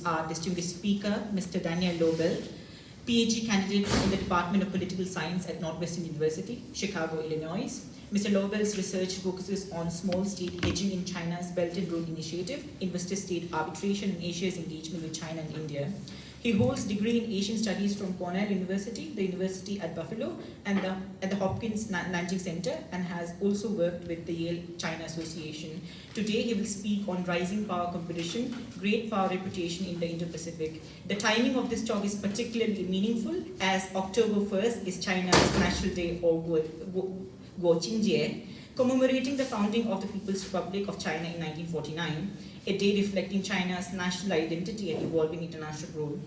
our distinguished speaker, Mr. Daniel Lobel, PhD candidate in the Department of Political Science at Northwestern University, Chicago, Illinois. Mr. Lobel's research focuses on small state hedging in China's Belt and Road Initiative, investor-state arbitration, and Asia's engagement with China and India. He holds a degree in Asian Studies from Cornell University, the University at Buffalo, and at the Hopkins Nanjing Center, and has also worked with the Yale-China Association. Today, he will speak on rising power competition, great power reputation in the Indo-Pacific. The timing of this talk is particularly meaningful, as October 1st is China's National Day, or Guoqingjie, commemorating the founding of the People's Republic of China in 1949, a day reflecting China's national identity and evolving international role.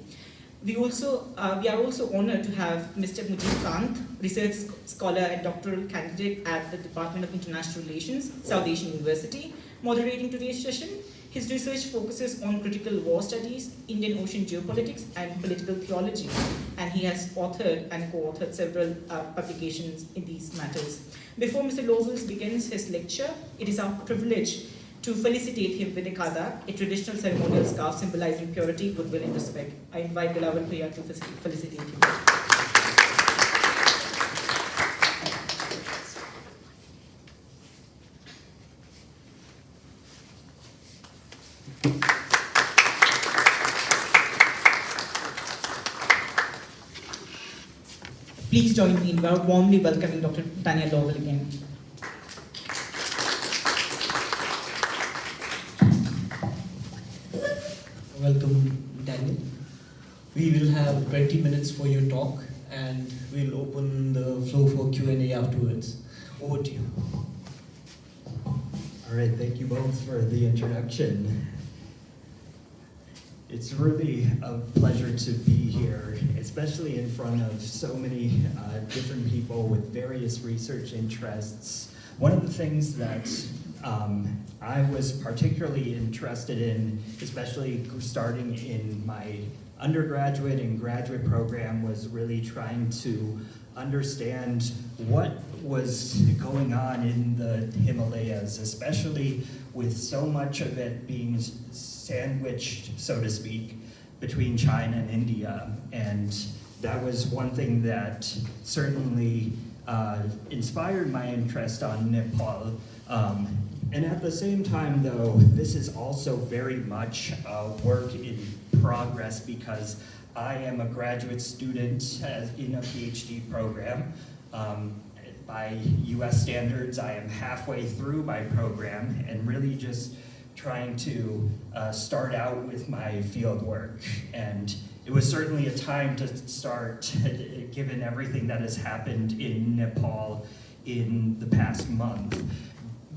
We are also honored to have Mr. Mujib Kant, research scholar and doctoral candidate at the Department of International Relations, South Asian University, moderating today's session. His research focuses on critical war studies, Indian Ocean geopolitics, and political theology, and he has authored and co-authored several publications in these matters. Before Mr. Lobel begins his lecture, it is our privilege to felicitate him with a kada, a traditional ceremonial scarf symbolizing purity, goodwill, and respect. I invite beloved Priya to felicitate him. Please join me in warmly welcoming Dr. Daniel Lobel again. Welcome, Daniel. We will have 20 minutes for your talk, and we'll open the floor for Q&A afterwards. Over to you. All right, thank you both for the introduction. It's really a pleasure to be here, especially in front of so many different people with various research interests. One of the things that I was particularly interested in, especially starting in my undergraduate and graduate program, was really trying to understand what was going on in the Himalayas, especially with so much of it being sandwiched, so to speak, between China and India. And that was one thing that certainly inspired my interest on Nepal. And at the same time, though, this is also very much a work in progress, because I am a graduate student in a PhD program. By US standards, I am halfway through my program and really just trying to start out with my field work. And it was certainly a time to start, given everything that has happened in Nepal in the past month.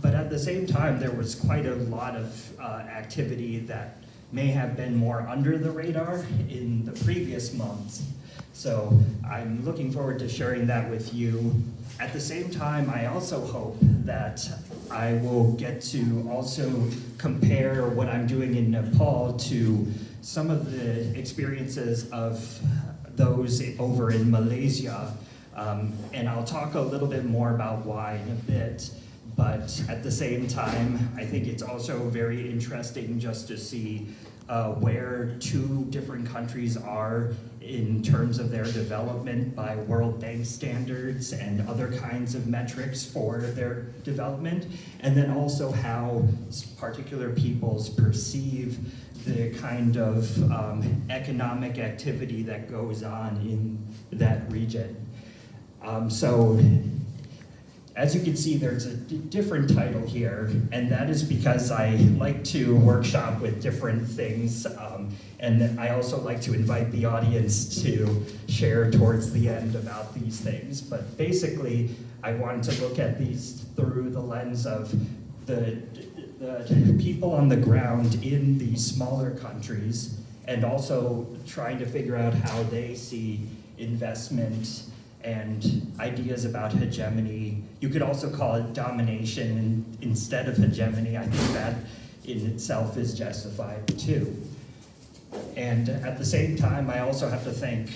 But at the same time, there was quite a lot of activity that may have been more under the radar in the previous months. So I'm looking forward to sharing that with you. At the same time, I also hope that I will get to also compare what I'm doing in Nepal to some of the experiences of those over in Malaysia. And I'll talk a little bit more about why in a bit. But at the same time, I think it's also very interesting just to see where two different countries are in terms of their development by World Bank standards and other kinds of metrics for their development, and then also how particular peoples perceive the kind of economic activity that goes on in that region. So, as you can see, there's a different title here, and that is because I like to workshop with different things, and I also like to invite the audience to share towards the end about these things. But basically, I wanted to look at these through the lens of the people on the ground in these smaller countries, and also trying to figure out how they see investment and ideas about hegemony. You could also call it domination instead of hegemony. I think that in itself is justified too. And at the same time, I also have to thank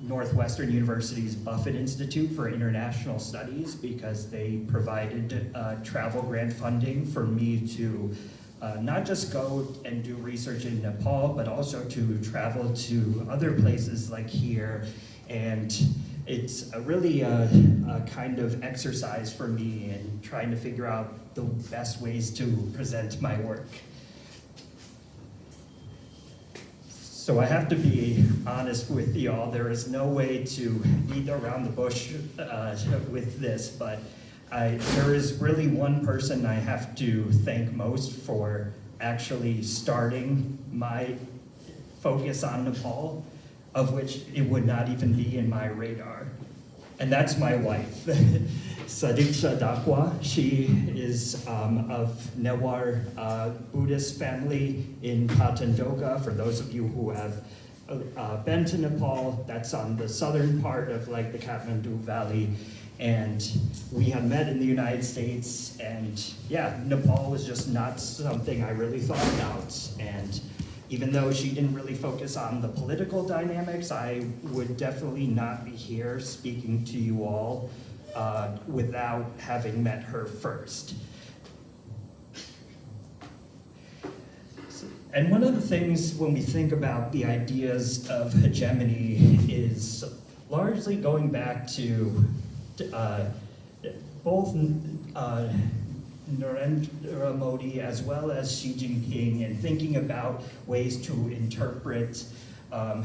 Northwestern University's Buffett Institute for International Studies, because they provided travel grant funding for me to not just go and do research in Nepal, but also to travel to other places like here. And it's really a kind of exercise for me in trying to figure out the best ways to present my work. So I have to be honest with y'all, there is no way to beat around the bush with this, but there is really one person I have to thank most for actually starting my focus on Nepal, of which it would not even be in my radar. And that's my wife, Sadiksha Dakwa. She is of Newar Buddhist family in Patandoka. For those of you who have been to Nepal, that's on the southern part of like the Kathmandu Valley. And we have met in the United States, and yeah, Nepal was just not something I really thought about. And even though she didn't really focus on the political dynamics, I would definitely not be here speaking to you all without having met her first. And one of the things when we think about the ideas of hegemony is largely going back to both Narendra Modi as well as Xi Jinping, and thinking about ways to interpret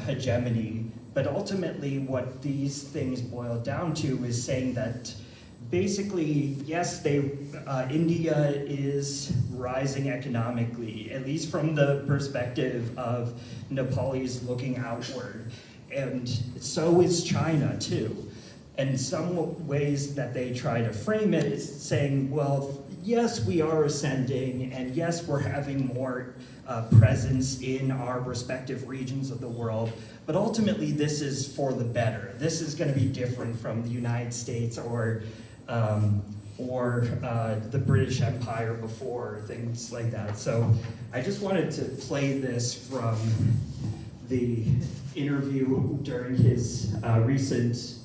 hegemony. But ultimately what these things boil down to is saying that basically, yes, India is rising economically, at least from the perspective of Nepalis looking outward. And so is China too. And some ways that they try to frame it is saying, well, yes, we are ascending, and yes, we're having more presence in our respective regions of the world, but ultimately this is for the better. This is going to be different from the United States or the British Empire before, things like that. So I just wanted to play this from the interview during his recent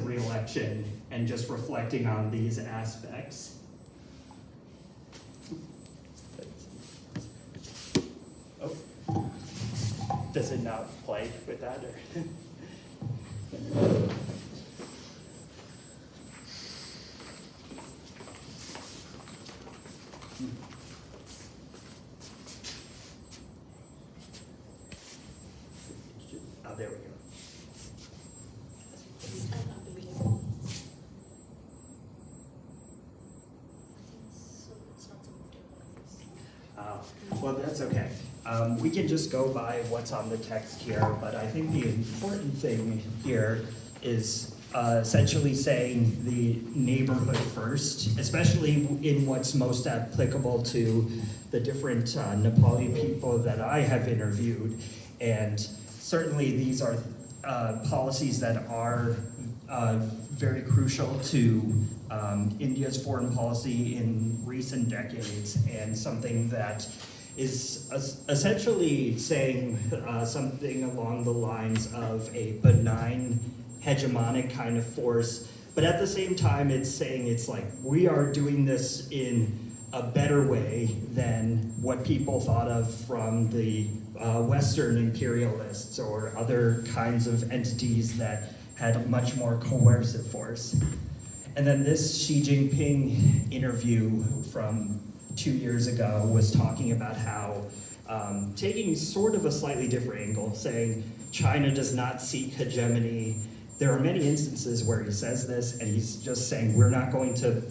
re-election, and just reflecting on these aspects. Oh, does it not play with that? Or? Oh, there we go. Well, that's okay. We can just go by what's on the text here, but I think the important thing here is essentially saying the neighborhood first, especially in what's most applicable to the different Nepali people that I have interviewed. And certainly these are policies that are very crucial to India's foreign policy in recent decades, and something that is essentially saying something along the lines of a benign hegemonic kind of force, but at the same time it's saying it's like we are doing this in a better way than what people thought of from the Western imperialists or other kinds of entities that had a much more coercive force. And then this Xi Jinping interview from 2 years ago was talking about how, taking sort of a slightly different angle, saying China does not seek hegemony. There are many instances where he says this, and he's just saying we're not going to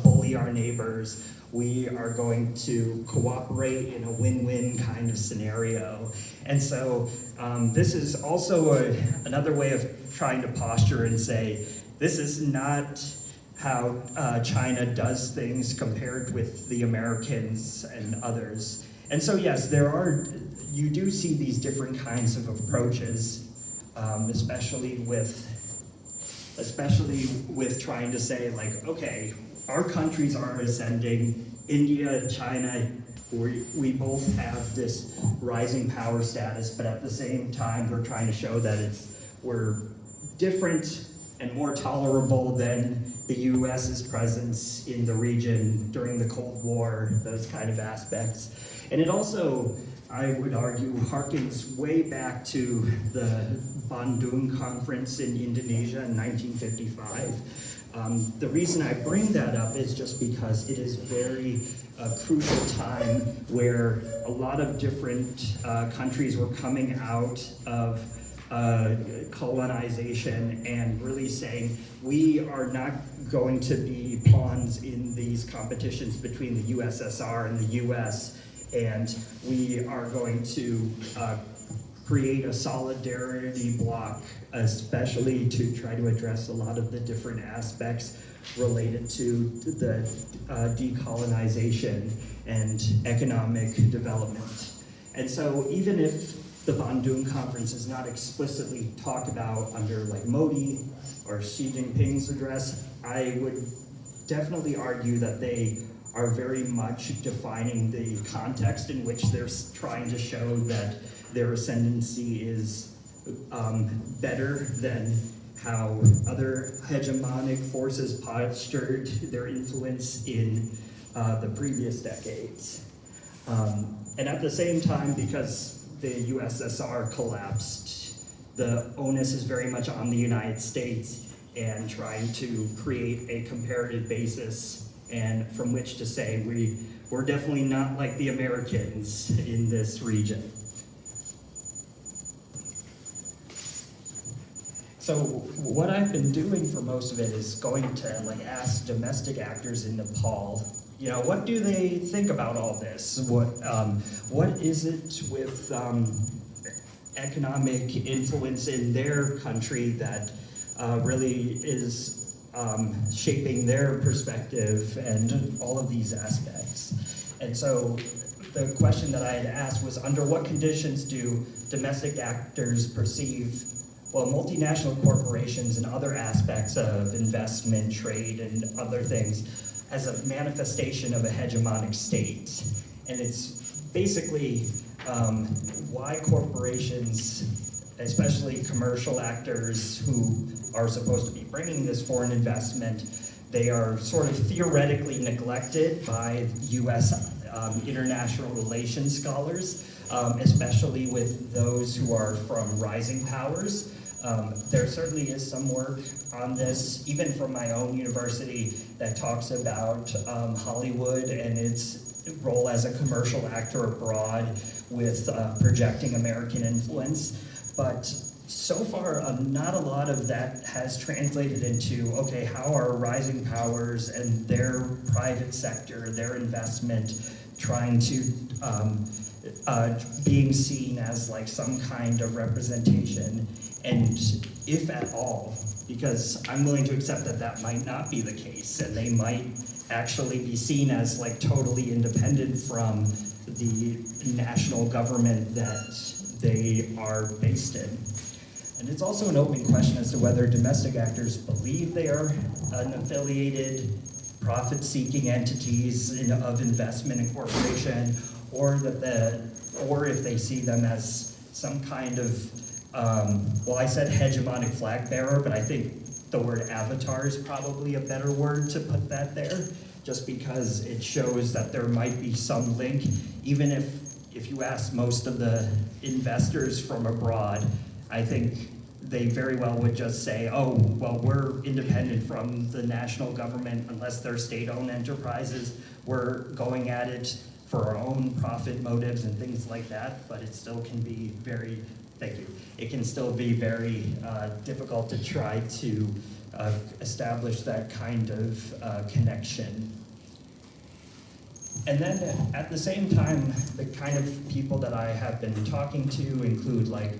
bully our neighbors. We are going to cooperate in a win-win kind of scenario. And so this is also another way of trying to posture and say, this is not how China does things compared with the Americans and others. And so yes, you do see these different kinds of approaches, especially with trying to say like, okay, our countries are ascending, India, China, we both have this rising power status, but at the same time, we're trying to show that we're different and more tolerable than the US's presence in the region during the Cold War, those kind of aspects. And it also, I would argue, harkens way back to the Bandung Conference in Indonesia in 1955. The reason I bring that up is just because it is very crucial time where a lot of different countries were coming out of colonization and really saying, we are not going to be pawns in these competitions between the USSR and the US, and we are going to create a solidarity bloc, especially to try to address a lot of the different aspects related to the decolonization and economic development. And so even if the Bandung Conference is not explicitly talked about under like Modi or Xi Jinping's address, I would definitely argue that they are very much defining the context in which they're trying to show that their ascendancy is better than how other hegemonic forces postured their influence in the previous decades. And at the same time, because the USSR collapsed, the onus is very much on the United States and trying to create a comparative basis and from which to say we're definitely not like the Americans in this region. So what I've been doing for most of it is going to like ask domestic actors in Nepal, you know, what do they think about all this? What is it with economic influence in their country that really is shaping their perspective and all of these aspects? And so the question that I had asked was, under what conditions do domestic actors perceive, well, multinational corporations and other aspects of investment, trade, and other things as a manifestation of a hegemonic state? And it's basically why corporations, especially commercial actors who are supposed to be bringing this foreign investment, they are sort of theoretically neglected by US international relations scholars, especially with those who are from rising powers. There certainly is some work on this, even from my own university, that talks about Hollywood and its role as a commercial actor abroad with projecting American influence. But so far, not a lot of that has translated into, okay, how are rising powers and their private sector, their investment, trying to, being seen as like some kind of representation, and if at all, because I'm willing to accept that that might not be the case, and they might actually be seen as like totally independent from the national government that they are based in. And it's also an open question as to whether domestic actors believe they are an affiliated, profit-seeking entities of investment and corporation, or if they see them as some kind of, well, I said hegemonic flag bearer, but I think the word avatar is probably a better word to put that there, just because it shows that there might be some link, even if you ask most of the investors from abroad, I think they very well would just say, oh, well, we're independent from the national government unless they're state-owned enterprises. We're going at it for our own profit motives and things like that, but it still can be very, thank you, it can still be very difficult to try to establish that kind of connection. And then at the same time, the kind of people that I have been talking to include like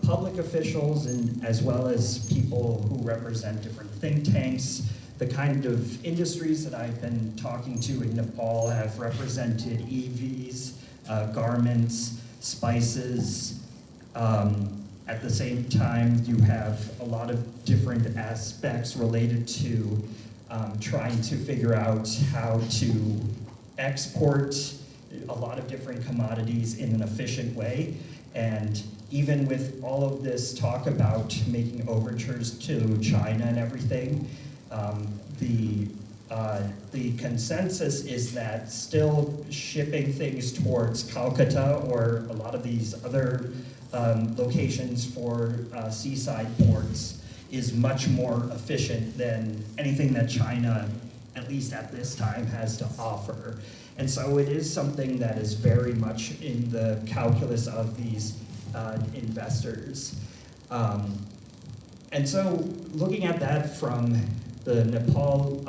public officials and as well as people who represent different think tanks. The kind of industries that I've been talking to in Nepal have represented EVs, garments, spices. At the same time, you have a lot of different aspects related to trying to figure out how to export a lot of different commodities in an efficient way. And even with all of this talk about making overtures to China and everything, the consensus is that still shipping things towards Calcutta or a lot of these other locations for seaside ports is much more efficient than anything that China, at least at this time, has to offer. And so it is something that is very much in the calculus of these investors. And so looking at that from the Nepal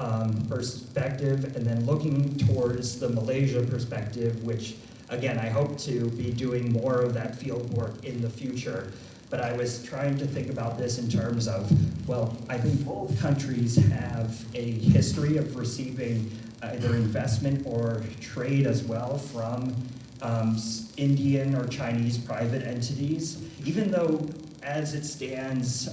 perspective, and then looking towards the Malaysia perspective, which again, I hope to be doing more of that field work in the future. But I was trying to think about this in terms of, well, I think both countries have a history of receiving either investment or trade as well from Indian or Chinese private entities, even though as it stands,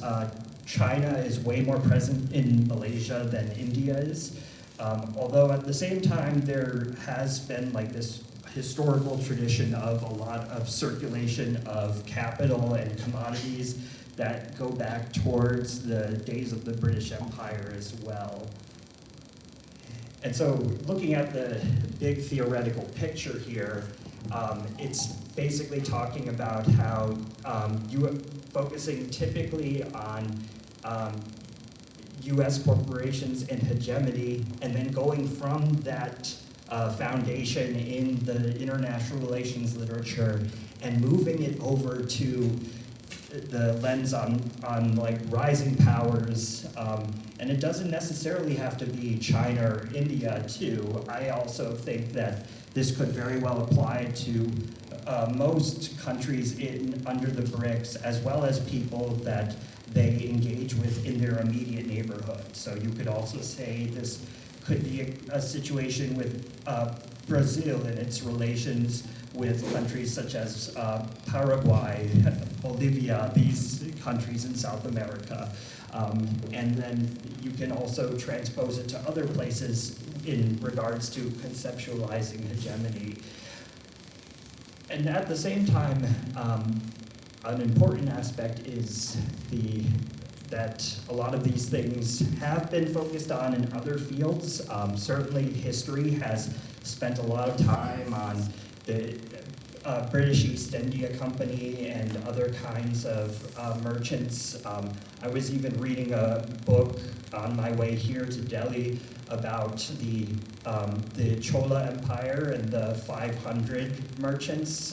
China is way more present in Malaysia than India is. Although at the same time, there has been like this historical tradition of a lot of circulation of capital and commodities that go back towards the days of the British Empire as well. And so looking at the big theoretical picture here, it's basically talking about how focusing typically on US corporations and hegemony, and then going from that foundation in the international relations literature and moving it over to the lens on like rising powers, and it doesn't necessarily have to be China or India too. I also think that this could very well apply to most countries under the BRICS, as well as people that they engage with in their immediate neighborhood. So you could also say this could be a situation with Brazil and its relations with countries such as Paraguay, Bolivia, these countries in South America. And then you can also transpose it to other places in regards to conceptualizing hegemony. And at the same time, an important aspect is that a lot of these things have been focused on in other fields. Certainly history has spent a lot of time on the British East India Company and other kinds of merchants. I was even reading a book on my way here to Delhi about the Chola Empire and the 500 merchants,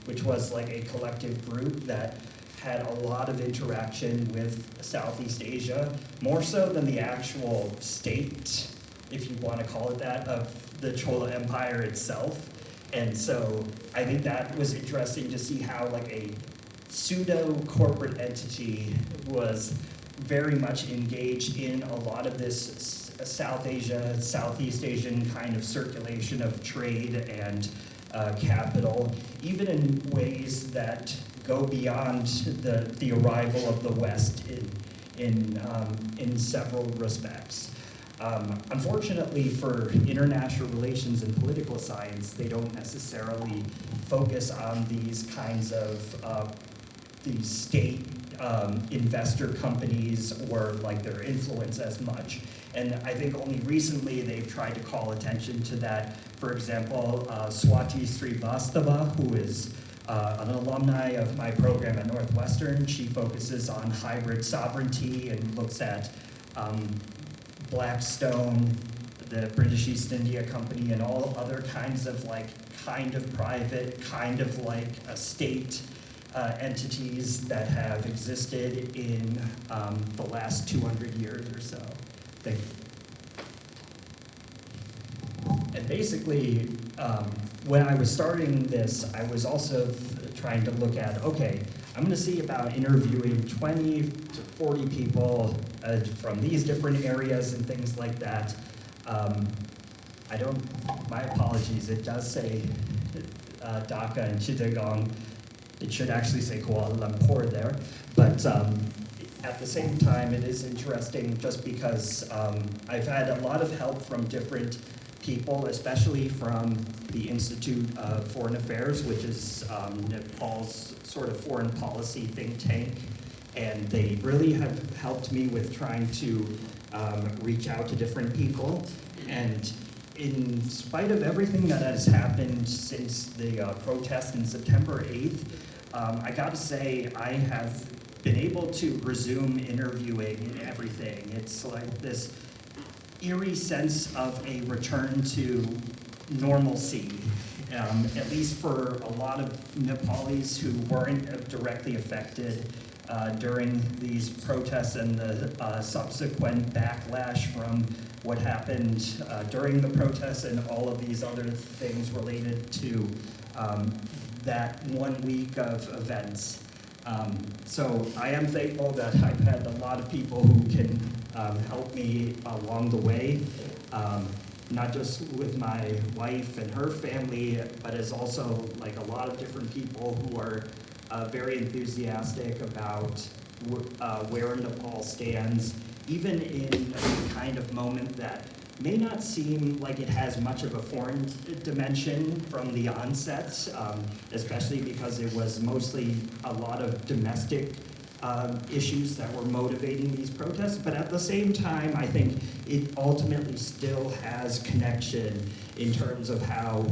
which was like a collective group that had a lot of interaction with Southeast Asia, more so than the actual state, if you want to call it that, of the Chola Empire itself. And so I think that was interesting to see how like a pseudo-corporate entity was very much engaged in a lot of this South Asia, Southeast Asian kind of circulation of trade and capital, even in ways that go beyond the arrival of the West in several respects. Unfortunately for international relations and political science, they don't necessarily focus on these kinds of these state investor companies or like their influence as much. And I think only recently they've tried to call attention to that. For example, Swati Srivastava, who is an alumni of my program at Northwestern, she focuses on hybrid sovereignty and looks at Blackstone, the British East India Company, and all other kinds of like kind of private, kind of like state entities that have existed in the last 200 years or so. Thank you. And basically, when I was starting this, I was also trying to look at, okay, I'm going to see about interviewing 20 to 40 people from these different areas and things like that. My apologies, it does say Dhaka and Chittagong. It should actually say Kuala Lumpur there. But at the same time, it is interesting just because I've had a lot of help from different people, especially from the Institute of Foreign Affairs, which is Nepal's sort of foreign policy think tank. And they really have helped me with trying to reach out to different people. And in spite of everything that has happened since the protest on September 8th, I gotta say, I have been able to resume interviewing and everything. It's like this eerie sense of a return to normalcy, at least for a lot of Nepalis who weren't directly affected during these protests and the subsequent backlash from what happened during the protests and all of these other things related to that 1 week of events. So I am thankful that I've had a lot of people who can help me along the way, not just with my wife and her family, but as also like a lot of different people who are very enthusiastic about where Nepal stands, even in a kind of moment that may not seem like it has much of a foreign dimension from the onset, especially because it was mostly a lot of domestic issues that were motivating these protests. But at the same time, I think it ultimately still has connection in terms of how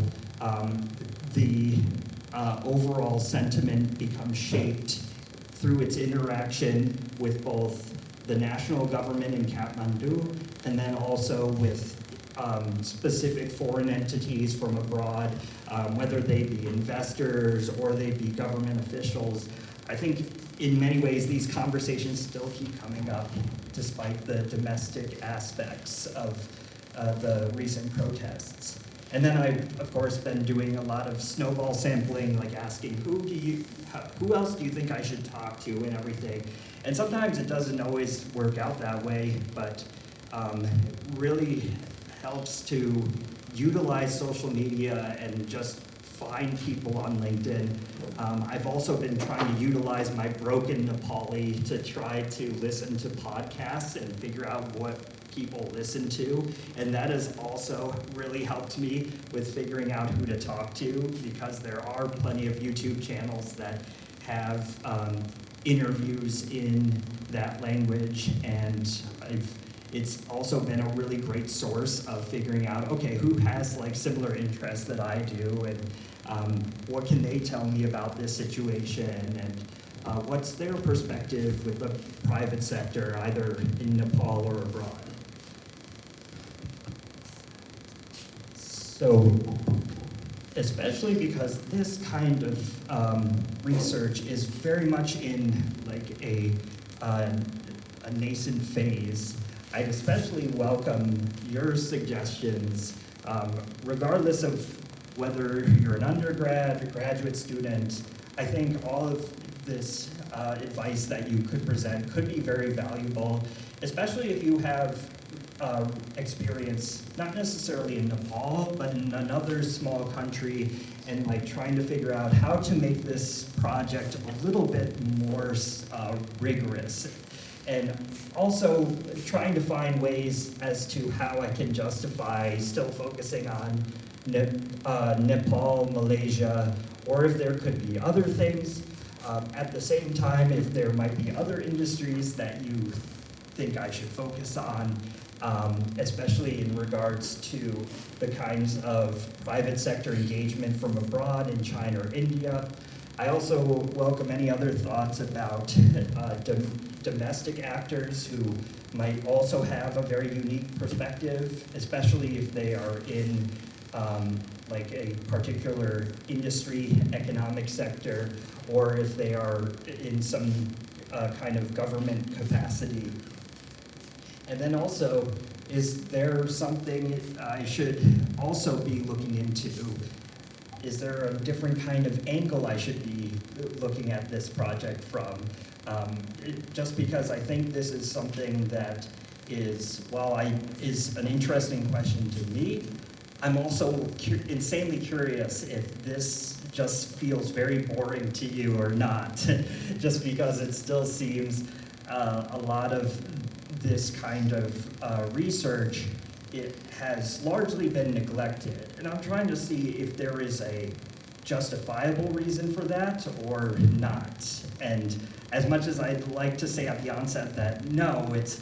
the overall sentiment becomes shaped through its interaction with both the national government in Kathmandu, and then also with specific foreign entities from abroad, whether they be investors or they be government officials. I think in many ways these conversations still keep coming up despite the domestic aspects of the recent protests. And then I've, of course, been doing a lot of snowball sampling, like asking who else do you think I should talk to and everything. And sometimes it doesn't always work out that way, but really helps to utilize social media and just find people on LinkedIn. I've also been trying to utilize my broken Nepali to try to listen to podcasts and figure out what people listen to, and that has also really helped me with figuring out who to talk to, because there are plenty of YouTube channels that have interviews in that language, and it's also been a really great source of figuring out, okay, who has like similar interests that I do, and what can they tell me about this situation, and what's their perspective with the private sector, either in Nepal or abroad. So, especially because this kind of research is very much in like a nascent phase, I'd especially welcome your suggestions, regardless of whether you're an undergrad or graduate student. I think all of this advice that you could present could be very valuable, especially if you have experience, not necessarily in Nepal, but in another small country, and like trying to figure out how to make this project a little bit more rigorous. And also trying to find ways as to how I can justify still focusing on Nepal, Malaysia, or if there could be other things. At the same time, if there might be other industries that you think I should focus on, especially in regards to the kinds of private sector engagement from abroad in China or India. I also welcome any other thoughts about domestic actors who might also have a very unique perspective, especially if they are in like a particular industry, economic sector, or if they are in some kind of government capacity. And then also, is there something I should also be looking into? Is there a different kind of angle I should be looking at this project from? Just because I think this is something that is, is an interesting question to me, I'm also insanely curious if this just feels very boring to you or not, just because it still seems a lot of this kind of research, it has largely been neglected. And I'm trying to see if there is a justifiable reason for that or not. And as much as I'd like to say at the onset that no, it's,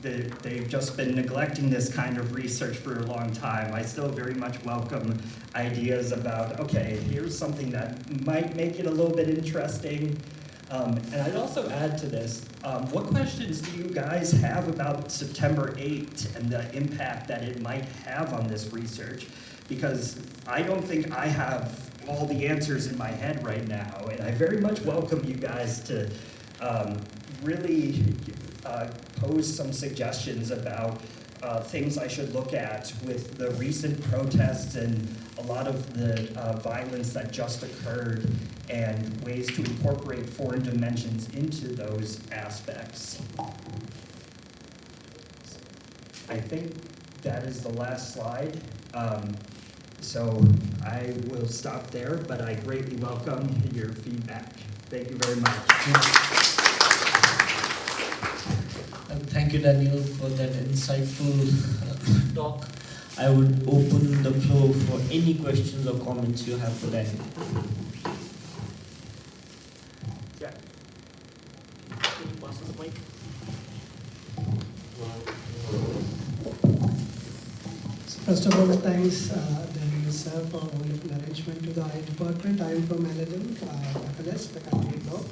they've just been neglecting this kind of research for a long time, I still very much welcome ideas about, okay, here's something that might make it a little bit interesting. And I'd also add to this, what questions do you guys have about September 8th and the impact that it might have on this research? Because I don't think I have all the answers in my head right now, and I very much welcome you guys to really pose some suggestions about things I should look at with the recent protests and a lot of the violence that just occurred, and ways to incorporate foreign dimensions into those aspects. I think that is the last slide. So I will stop there, but I greatly welcome your feedback. Thank you very much. Thank you, Daniel, for that insightful talk. I would open the floor for any questions or comments you have for Daniel. Yeah. Can you pass the mic? First of all, thanks, Daniel sir, for wonderful arrangement to the I department. I am from LLM, FLS, the country law.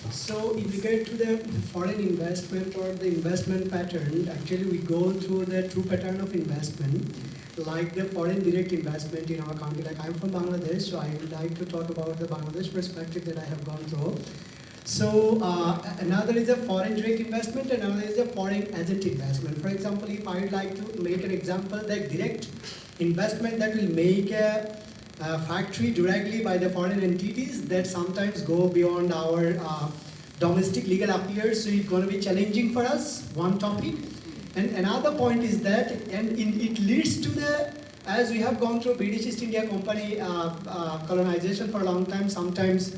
So if we get to the foreign investment or the investment pattern, actually we go through the true pattern of investment, like the foreign direct investment in our country. Like I'm from Bangladesh, so I would like to talk about the Bangladesh perspective that I have gone through. So another is a foreign direct investment, and another is a foreign agent investment. For example, if I would like to make an example, that direct investment that will make a factory directly by the foreign entities that sometimes go beyond our domestic legal affairs, so it's going to be challenging for us, one topic. And another point is that, and it leads to the, as we have gone through British East India Company colonization for a long time, sometimes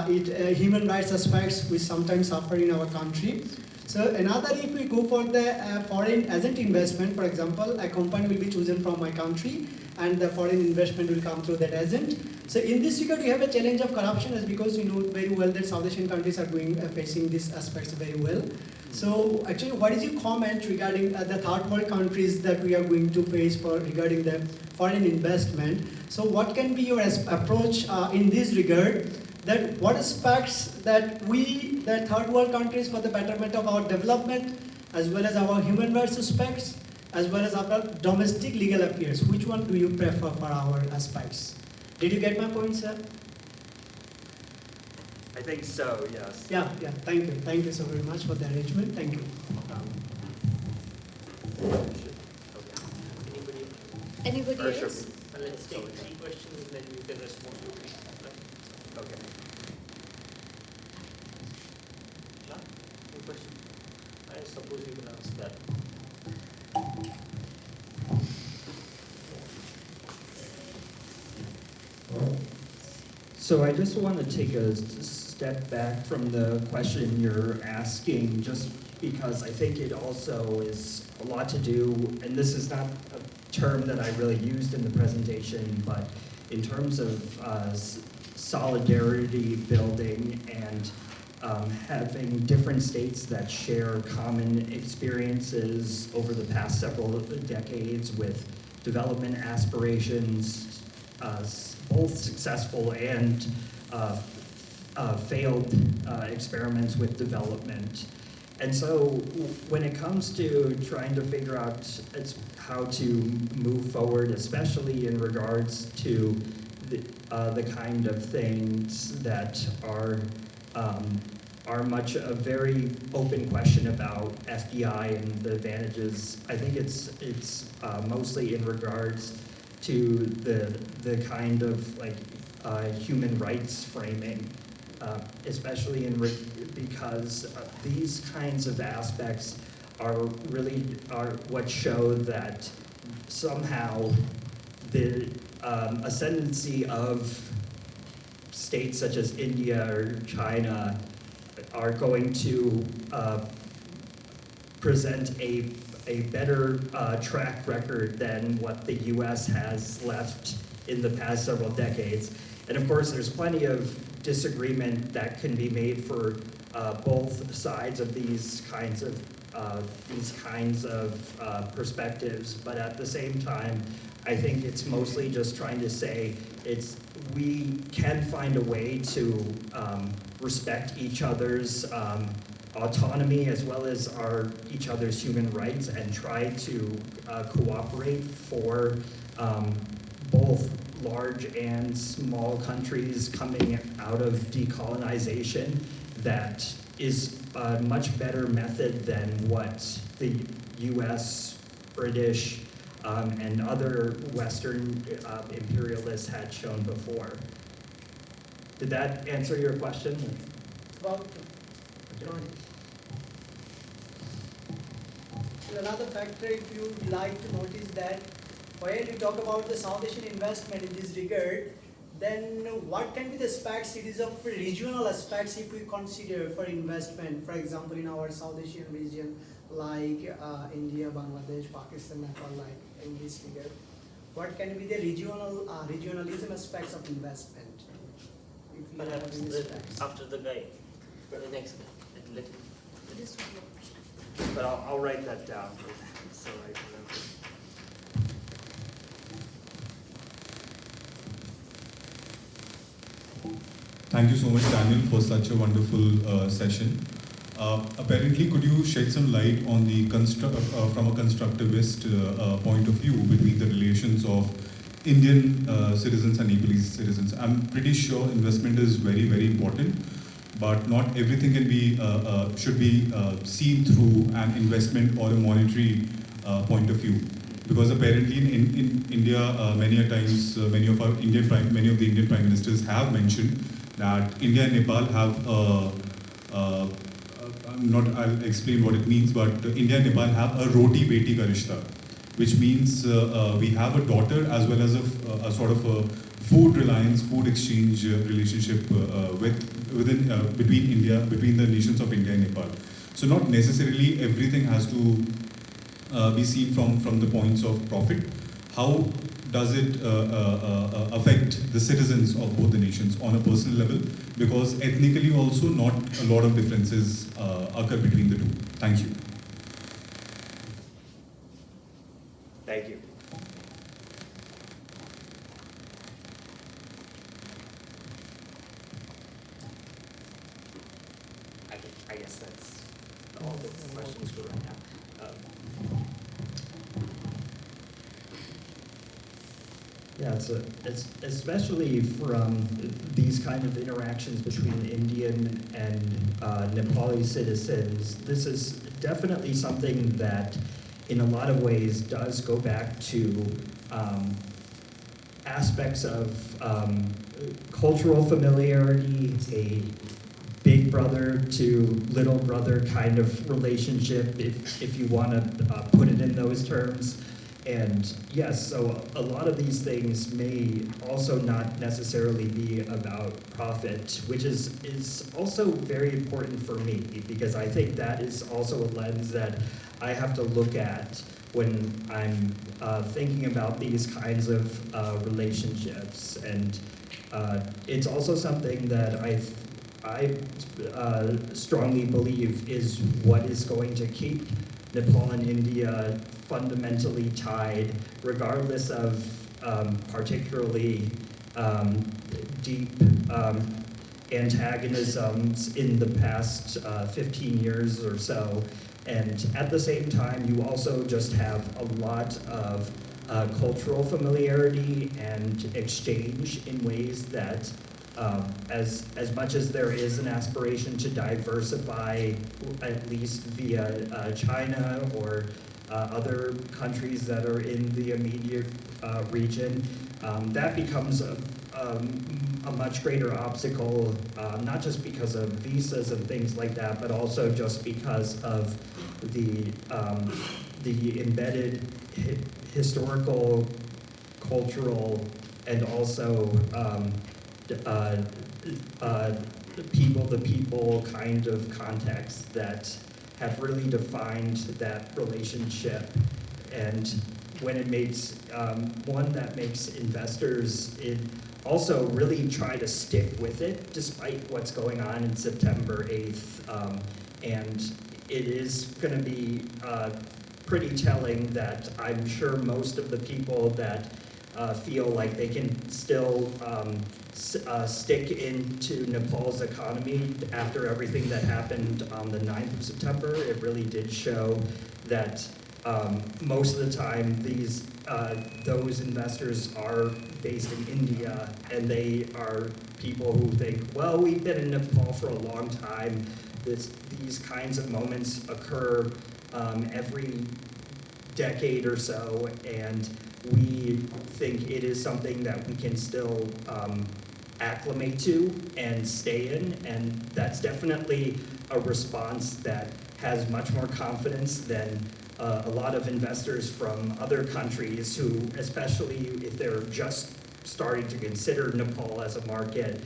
human rights aspects we sometimes suffer in our country. So another, if we go for the foreign agent investment, for example, a company will be chosen from my country and the foreign investment will come through that agent. So in this regard, we have a challenge of corruption, as because you know very well that South Asian countries are facing these aspects very well. So actually, what is your comment regarding the third world countries that we are going to face regarding the foreign investment? So what can be your approach in this regard? That what aspects that we, the third world countries, for the betterment of our development, as well as our human rights aspects, as well as our domestic legal affairs, which one do you prefer for our aspects? Did you get my point, sir? I think so, yes. Yeah, thank you. Thank you so very much for the arrangement. Thank you. Anybody Or should else? Let's take 3 questions and then you can respond to it. Okay. Any question? I suppose you can ask that. So I just want to take a step back from the question you're asking, just because I think it also is a lot to do, and this is not a term that I really used in the presentation, but in terms of solidarity building and having different states that share common experiences over the past several decades with development aspirations, both successful and failed experiments with development. And so when it comes to trying to figure out how to move forward, especially in regards to the kind of things that are much a very open question about FDI and the advantages, I think it's mostly in regards to the kind of human rights framing, especially because these kinds of aspects are what show that somehow the ascendancy of states such as India or China are going to present a better track record than what the US has left in the past several decades. And of course, there's plenty of disagreement that can be made for both sides of these kinds of perspectives. But at the same time, I think it's mostly just trying to say we can find a way to respect each other's autonomy as well as each other's human rights and try to cooperate for both large and small countries coming out of decolonization that is a much better method than what the US, British, and other Western imperialists had shown before. Did that answer your question? About another factor, if you would like to notice that when you talk about the South Asian investment in this regard, then what can be the aspects? It is of regional aspects if we consider for investment, for example, in our South Asian region, like India, Bangladesh, Pakistan, Nepal, like in this regard. What can be the regionalism aspects of investment? If you have Perhaps any aspects. after the guy, the next guy. But I'll write that down so I remember. Thank you so much, Daniel, for such a wonderful session. Apparently, could you shed some light on the from a constructivist point of view between the relations of Indian citizens and Nepalese citizens? I'm pretty sure investment is very, very important, but not everything can be should be seen through an investment or a monetary point of view. Because apparently in India, many a times, many of the Indian prime ministers have mentioned that India and Nepal have, I'll explain what it means, but India and Nepal have a roti-beti ka rishta, which means we have a daughter as well as a sort of a food reliance, food exchange relationship between the nations of India and Nepal. So not necessarily everything has to be seen from the points of profit. How does it affect the citizens of both the nations on a personal level? Because ethnically also not a lot of differences occur between the two. Thank you. Thank you. I guess that's all the questions for right now. Yeah, it's especially from these kind of interactions between Indian and Nepali citizens, this is definitely something that in a lot of ways does go back to aspects of cultural familiarity, a big brother to little brother kind of relationship, if you want to put it in those terms. And yes, so a lot of these things may also not necessarily be about profit, which is also very important for me, because I think that is also a lens that I have to look at when I'm thinking about these kinds of relationships. And it's also something that I strongly believe is what is going to keep Nepal and India fundamentally tied, regardless of particularly deep antagonisms in the past 15 years or so. And at the same time, you also just have a lot of cultural familiarity and exchange in ways that as much as there is an aspiration to diversify, at least via China or other countries that are in the immediate region, that becomes a much greater obstacle, not just because of visas and things like that, but also just because of the embedded historical, cultural, and also people-to-people kind of context that have really defined that relationship. And when it makes, one that makes investors also really try to stick with it despite what's going on in September 8th. And it is going to be pretty telling that I'm sure most of the people that feel like they can still stick into Nepal's economy after everything that happened on the 9th of September. It really did show that most of the time those investors are based in India, and they are people who think, well, we've been in Nepal for a long time. These kinds of moments occur every decade or so, and we think it is something that we can still acclimate to and stay in, and that's definitely a response that has much more confidence than a lot of investors from other countries who, especially if they're just starting to consider Nepal as a market,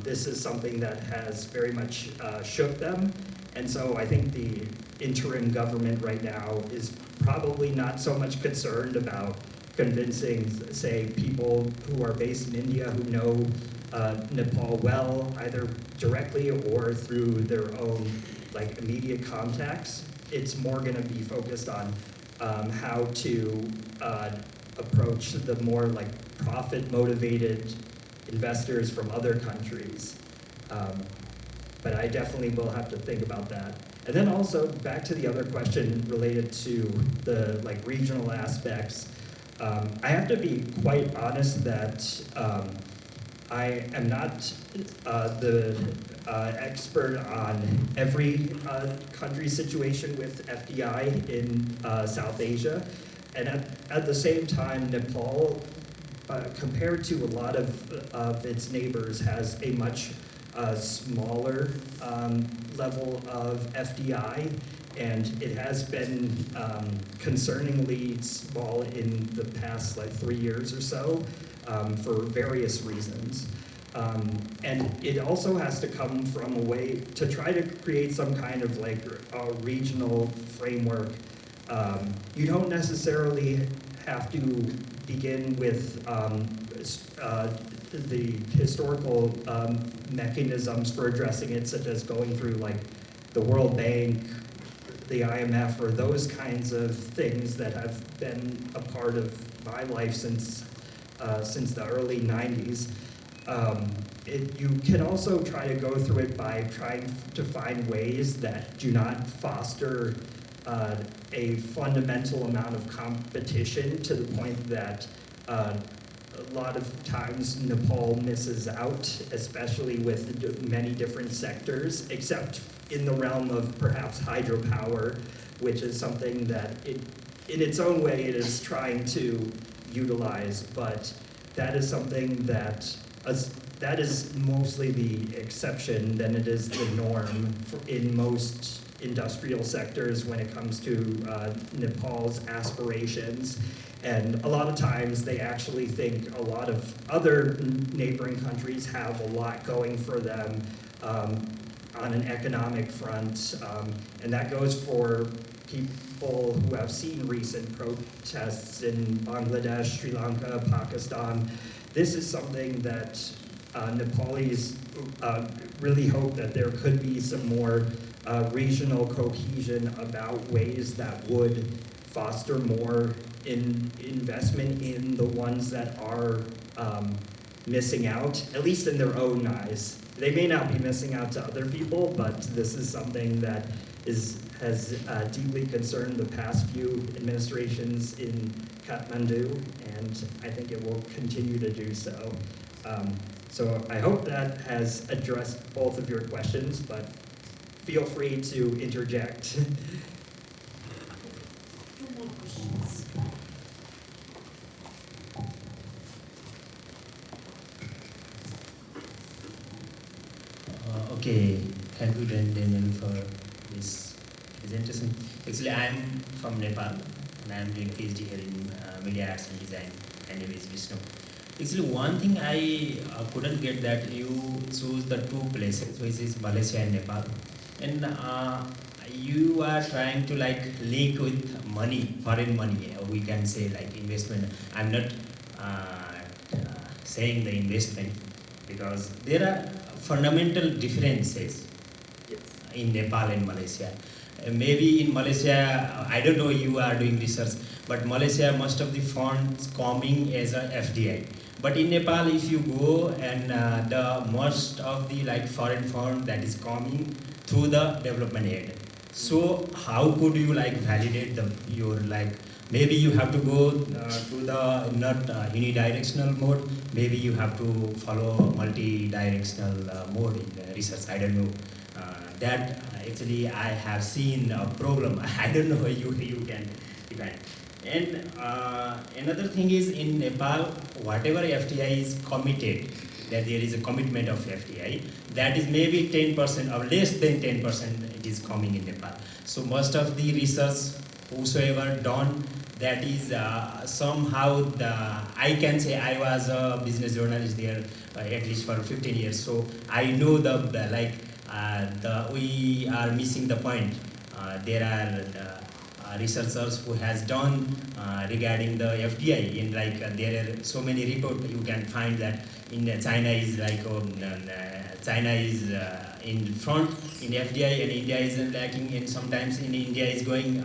this is something that has very much shook them. And so I think the interim government right now is probably not so much concerned about convincing, say, people who are based in India who know Nepal well, either directly or through their own immediate contacts. It's more going to be focused on how to approach the more profit-motivated investors from other countries. But I definitely will have to think about that. And then also back to the other question related to the regional aspects. I have to be quite honest that I am not the expert on every country's situation with FDI in South Asia. And at the same time, Nepal, compared to a lot of its neighbors, has a much smaller level of FDI, and it has been concerningly small in the past 3 years or so for various reasons. And it also has to come from a way to try to create some kind of a regional framework. You don't necessarily have to begin with the historical mechanisms for addressing it, such as going through the World Bank, the IMF, or those kinds of things that have been a part of my life since the early 90s. You can also try to go through it by trying to find ways that do not foster a fundamental amount of competition to the point that a lot of times Nepal misses out, especially with many different sectors, except in the realm of perhaps hydropower, which is something that in its own way it is trying to utilize, but that is something that is mostly the exception than it is the norm in most industrial sectors when it comes to Nepal's aspirations. And a lot of times they actually think a lot of other neighboring countries have a lot going for them on an economic front. And that goes for people who have seen recent protests in Bangladesh, Sri Lanka, Pakistan. This is something that Nepalis really hope that there could be some more regional cohesion about ways that would foster more investment in the ones that are missing out, at least in their own eyes. They may not be missing out to other people, but this is something that has deeply concerned the past few administrations in Kathmandu, and I think it will continue to do so. So I hope that has addressed both of your questions, but feel free to interject. Okay, thank you Daniel for this presentation. Actually, I am from Nepal and I am doing PhD here in Media Arts and Design. My name is Vishnu. Actually, one thing I couldn't get that you choose the two places, which is Malaysia and Nepal. And you are trying to like link with money, foreign money, we can say like investment. I'm not saying the investment, because there are fundamental differences Yes. in Nepal and Malaysia. Maybe in Malaysia, I don't know, you are doing research, but Malaysia, most of the funds coming as a FDI. But in Nepal, if you go and the most of the like foreign fund that is coming through the development aid. So how could you like validate your like, maybe you have to go to the not unidirectional mode, maybe you have to follow multi-directional mode in the research, I don't know. That actually I have seen a problem. I don't know, you can define. And another thing is in Nepal, whatever FDI is committed, that there is a commitment of FDI, that is maybe 10% or less than 10% it is coming in Nepal. So most of the research, whosoever done, that is somehow I can say I was a business journalist there at least for 15 years. So I know we are missing the point. There are researchers who has done regarding the FDI in there are so many reports you can find that in China is China is in front in FDI and India is lacking, and sometimes in India is going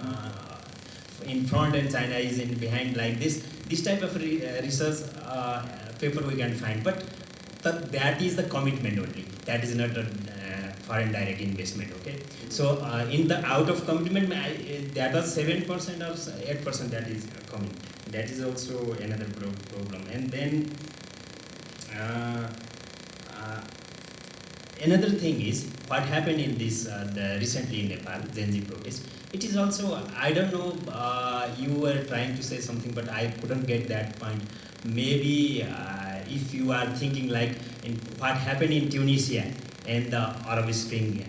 in front and China is in behind, like this type of research paper we can find. But that is the commitment only, that is not a foreign direct investment. Okay, so in the out of commitment that was 7% or 8% that is coming. That is also another problem. And then another thing is what happened in this recently in Nepal Gen Z protest. It is also, I don't know, you were trying to say something but I couldn't get that point. Maybe if you are thinking like in what happened in Tunisia and the Arab Spring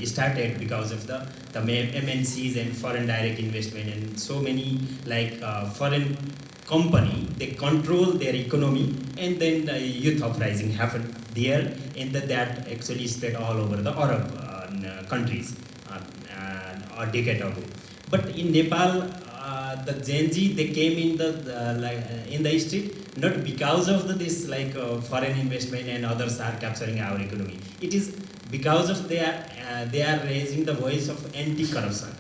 started because of the MNCs and foreign direct investment, and so many foreign company, they control their economy, and then the youth uprising happened there, and that actually spread all over the Arab countries a decade ago. But in Nepal, the Gen Z, they came in the street not because of this foreign investment and others are capturing our economy. It is because of they are raising the voice of anti-corruption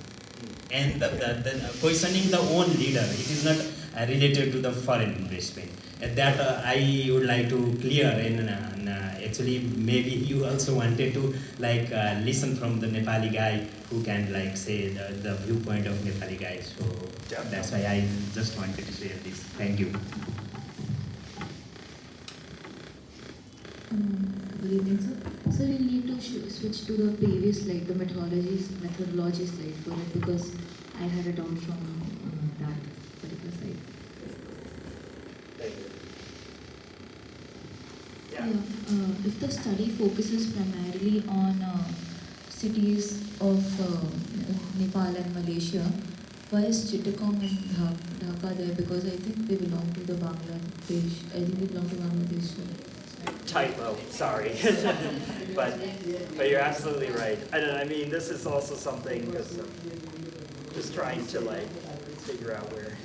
and the questioning the own leader. It is not related to the foreign investment. And that I would like to clear. And actually, maybe you also wanted to listen from the Nepali guy who can say the viewpoint of Nepali guys. So that's why I just wanted to share this. Thank you. Good evening, sir. Sir, you need to switch to the previous slide, the methodology slide for it, because I had a doubt from that particular slide. Yeah. If the study focuses primarily on cities of Nepal and Malaysia, why is Chittagong and Dhaka there? Because I think they belong to the Bangladesh. I think they belong to Bangladesh. Typo, sorry. but you're absolutely right. I mean, this is also something because just trying to figure out where.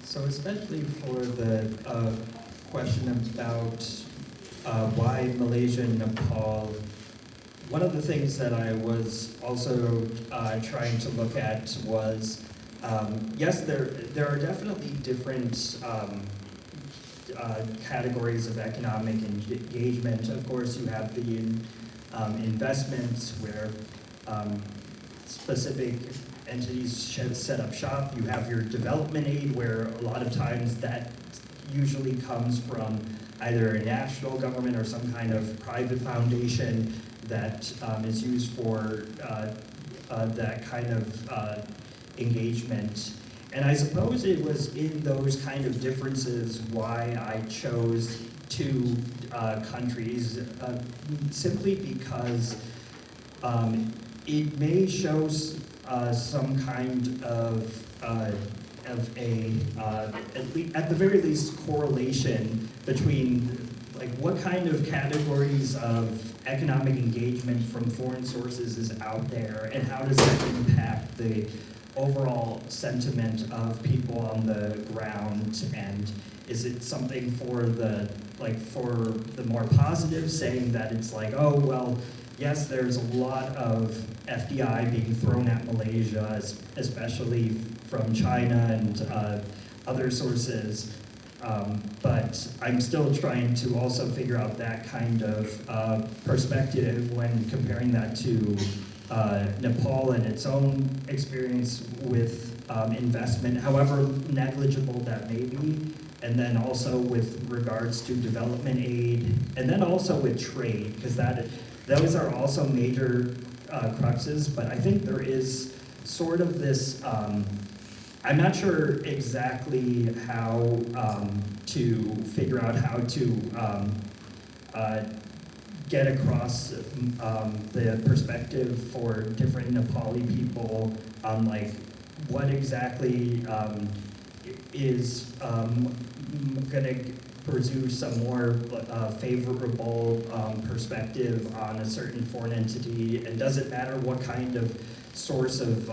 So especially for the question about why Malaysia and Nepal, one of the things that I was also trying to look at was, yes, there are definitely different categories of economic engagement. Of course, you have the investments where specific entities set up shop. You have your development aid, where a lot of times that usually comes from either a national government or some kind of private foundation that is used for that kind of engagement. And I suppose it was in those kind of differences why I chose two countries, simply because it may show some kind of at the very least, correlation between like what kind of categories of economic engagement from foreign sources is out there, and how does that impact the overall sentiment of people on the ground? And is it something for the more positive, saying that it's like, oh, well, yes, there's a lot of FDI being thrown at Malaysia, especially from China and other sources, but I'm still trying to also figure out that kind of perspective when comparing that to Nepal and its own experience with investment, however negligible that may be, and then also with regards to development aid, and then also with trade, because those are also major cruxes, but I think there is sort of this, I'm not sure exactly how to figure out how to get across the perspective for different Nepali people on like what exactly is going to pursue some more favorable perspective on a certain foreign entity, and does it matter what kind of source of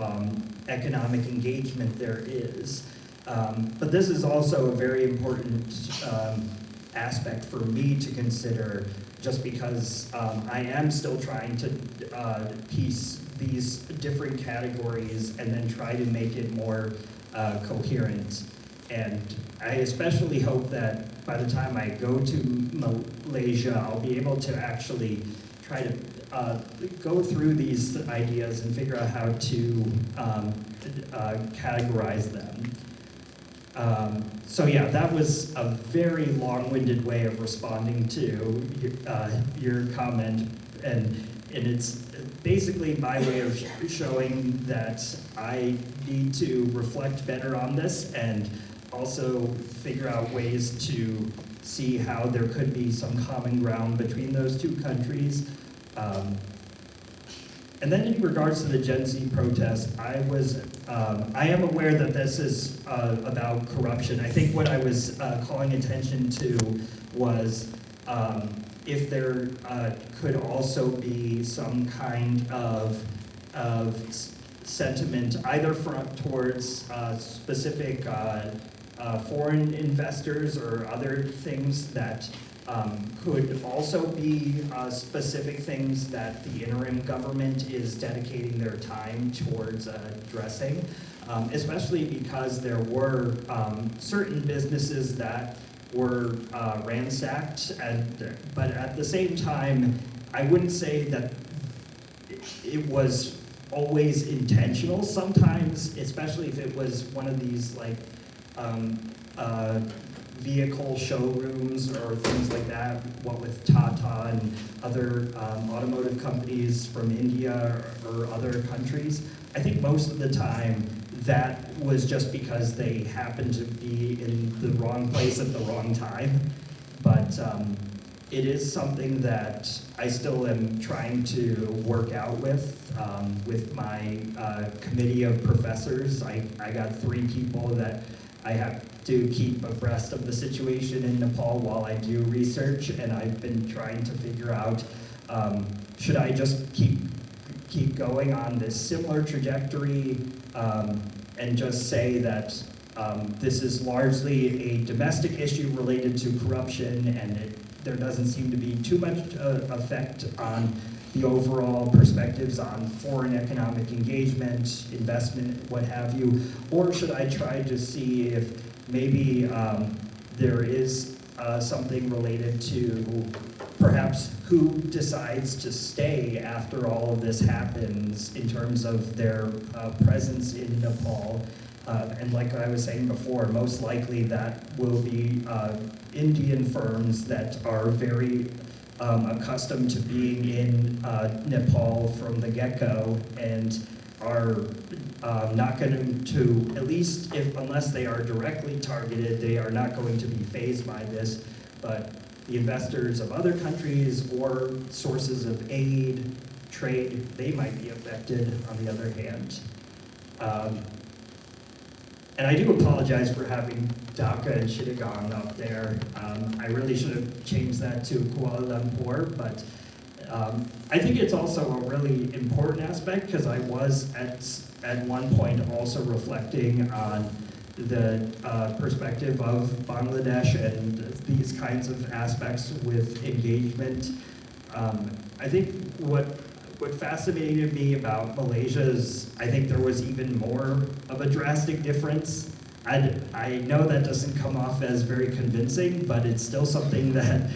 economic engagement there is. But this is also a very important aspect for me to consider, just because I am still trying to piece these different categories and then try to make it more coherent. And I especially hope that by the time I go to Malaysia, I'll be able to actually try to go through these ideas and figure out how to categorize them. So yeah, that was a very long-winded way of responding to your comment, and it's basically my way of showing that I need to reflect better on this and also figure out ways to see how there could be some common ground between those two countries. And then in regards to the Gen Z protest, I am aware that this is about corruption. I think what I was calling attention to was if there could also be some kind of sentiment either towards specific foreign investors or other things that could also be specific things that the interim government is dedicating their time towards addressing, especially because there were certain businesses that were ransacked, but at the same time, I wouldn't say that it was always intentional. Sometimes, especially if it was one of these like vehicle showrooms or things like that, what with Tata and other automotive companies from India or other countries, I think most of the time that was just because they happened to be in the wrong place at the wrong time. But it is something that I still am trying to work out with my committee of professors. I got 3 people that I have to keep abreast of the situation in Nepal while I do research, and I've been trying to figure out, should I just keep going on this similar trajectory and just say that this is largely a domestic issue related to corruption, and there doesn't seem to be too much effect on the overall perspectives on foreign economic engagement, investment, what have you? Or should I try to see if maybe there is something related to perhaps who decides to stay after all of this happens in terms of their presence in Nepal? And like I was saying before, most likely that will be Indian firms that are very accustomed to being in Nepal from the get-go and are not going to, at least unless they are directly targeted, they are not going to be fazed by this. But the investors of other countries or sources of aid trade, they might be affected on the other hand. And I do apologize for having Dhaka and Chittagong up there. I really should have changed that to Kuala Lumpur, but I think it's also a really important aspect because I was at one point also reflecting on the perspective of Bangladesh and these kinds of aspects with engagement. I think what fascinated me about Malaysia is I think there was even more of a drastic difference. I know that doesn't come off as very convincing, but it's still something that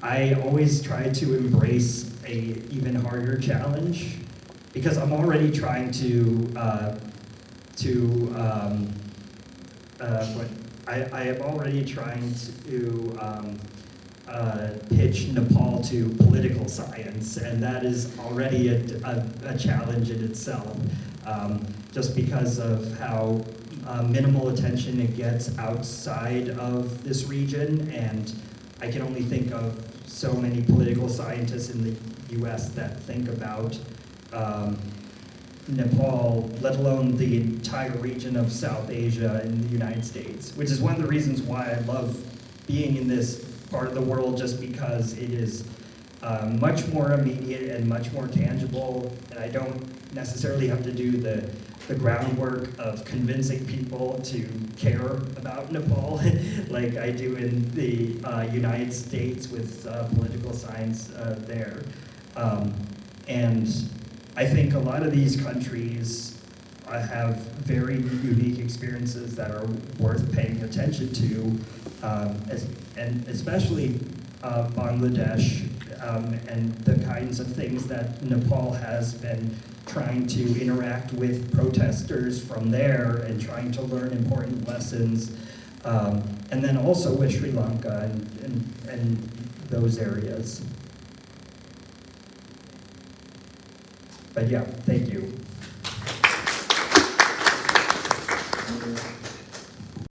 I always try to embrace a even harder challenge because I'm already trying I am already trying to pitch Nepal to political science, and that is already a challenge in itself, just because of how minimal attention it gets outside of this region, and I can only think of so many political scientists in the US that think about Nepal, let alone the entire region of South Asia and the United States, which is one of the reasons why I love being in this part of the world, just because it is much more immediate and much more tangible, and I don't necessarily have to do the groundwork of convincing people to care about Nepal like I do in the United States with political science there. And I think a lot of these countries have very unique experiences that are worth paying attention to, and especially Bangladesh and the kinds of things that Nepal has been trying to interact with protesters from there and trying to learn important lessons, and then also with Sri Lanka and those areas. But yeah, thank you.